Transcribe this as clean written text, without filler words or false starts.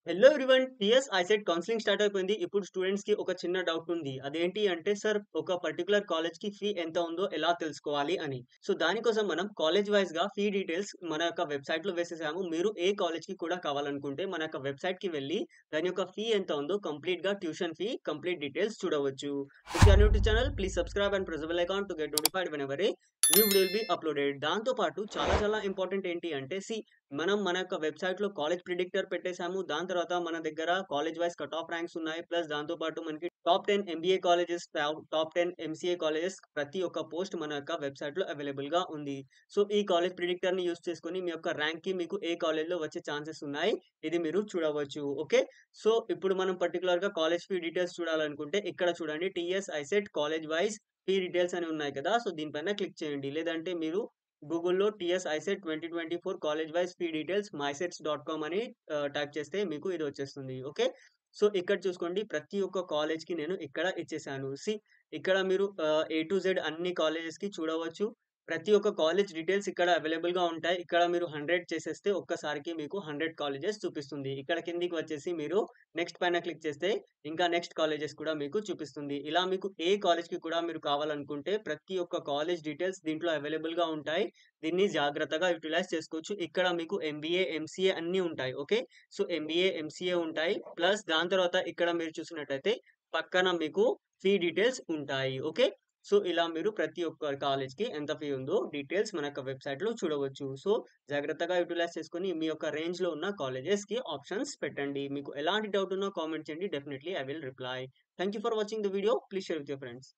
Hello everyone. TS ICET counselling start అయిపోయింది. ఇప్పుడు స్టూడెంట్స్‌కి ఒక చిన్న డౌట్ ఉంది. అదేంటి అంటే సార్ ఒక పర్టిక్యులర్ కాలేజ్‌కి ఫీ ఎంత ఉందో ఎలా తెలుసుకోవాలి అని. సో దానికోసం మనం కాలేజ్ వైస్‌గా ఫీ డీటెయిల్స్ మన యొక్క వెబ్‌సైట్‌లో వేసేసాము. మీరు ఏ కాలేజ్‌కి కూడా కావాలనుకుంటే మన యొక్క వెబ్‌సైట్‌కి వెళ్లి దాని యొక్క ఫీ ఎంత ఉందో కంప్లీట్‌గా ట్యూషన్ ఫీ కంప్లీట్ డీటెయిల్స్ చూడవచ్చు. If you are new to channel please subscribe and press the bell icon to get notified whenever a new video will be uploaded. దాంతో పాటు చాలా ఇంపార్టెంట్ ఏంటి అంటే మనం మన యొక్క వెబ్‌సైట్‌లో కాలేజ్ ప్రిడిక్టర్ పెట్టేసాము. దాని తర్వాత మన దగ్గర college wise cut off ranks ఉన్నాయి. ప్లస్ దాంతో పాటు మనకి top 10 MBA colleges, top 10 MCA colleges ప్రతి ఒక్క పోస్ట్ మన యొక్క వెబ్‌సైట్‌లో అవైలబుల్‌గా ఉంది. సో, ఈ కాలేజ్ ప్రిడిక్టర్‌ని యూజ్ చేసుకొని మీ యొక్క ర్యాంక్‌కి మీకు ఏ కాలేజ్‌లో వచ్చే ఛాన్సెస్ ఉన్నాయి. ఇది మీరు చూడవచ్చు. ఓకే. సో, ఇప్పుడు మనం పర్టిక్యులర్‌గా కాలేజ్ ఫీ డీటెయిల్స్ చూడాలనుకుంటే ఇక్కడ చూడండి TS ICET college wise fee details అని ఉన్నాయి కదా! సో, దీనిపైన క్లిక్ చేయండి. లేదంటే మీరు గూగుల్‌లో TS ICET 2024 college wise fee details mycets.com అని టైప్ చేస్తే మీకు ఇది వచ్చేస్తుంది. ఓకే. సో, ఇక్కడ చూసుకోండి ప్రతి ఒక్క కాలేజ్‌కి నేను ఇక్కడ ఇచ్చేసాను. ఇక్కడ మీరు ఏ టు జెడ్ అన్ని కాలేజెస్‌కి చూడవచ్చు. ప్రతి ఒక్క కాలేజ్ డీటెయిల్స్ ఇక్కడ అవైలబుల్‌గా ఉంటాయి. ఇక్కడ మీరు 100 చేసేస్తే ఒక్కసారికి మీకు 100 కాలేజెస్ చూపిస్తుంది. ఇక్కడ కిందికి వచ్చేసి మీరు నెక్స్ట్ పైన క్లిక్ చేస్తే ఇంకా నెక్స్ట్ కాలేజెస్ కూడా మీకు చూపిస్తుంది. ఇలా మీకు ఏ కాలేజ్‌కి కూడా మీరు కావాలనుకుంటే ప్రతి ఒక్క కాలేజ్ డీటెయిల్స్ దీంట్లో అవైలబుల్‌గా ఉంటాయి. దీన్ని జాగ్రత్తగా యుటిలైజ్ చేసుకోవచ్చు. ఇక్కడ మీకు ఎంబీఏ, ఎంసీఏ అన్నీ ఉంటాయి. ఓకే. సో, ఎంబీఏ, ఎంసీఏ ఉంటాయి. ప్లస్ దాని తర్వాత ఇక్కడ మీరు చూసినట్టయితే పక్కన మీకు ఫీ డీటెయిల్స్ ఉంటాయి. ఓకే. సో, ఇలా మీరు ప్రతి ఒక్క కాలేజ్‌కి ఎంత ఫీ ఉందో డీటెయిల్స్ మన యొక్క వెబ్‌సైట్‌లో చూడవచ్చు. సో, జాగ్రత్తగా యుటిలైజ్ చేసుకొని మీ యొక్క రేంజ్‌లో ఉన్న కాలేజెస్‌కి ఆప్షన్స్ పెట్టండి. మీకు ఎలాంటి డౌట్ ఉన్నా కామెంట్ చేయండి. Definitely I will reply. Thank you for watching the video. Please share with your friends.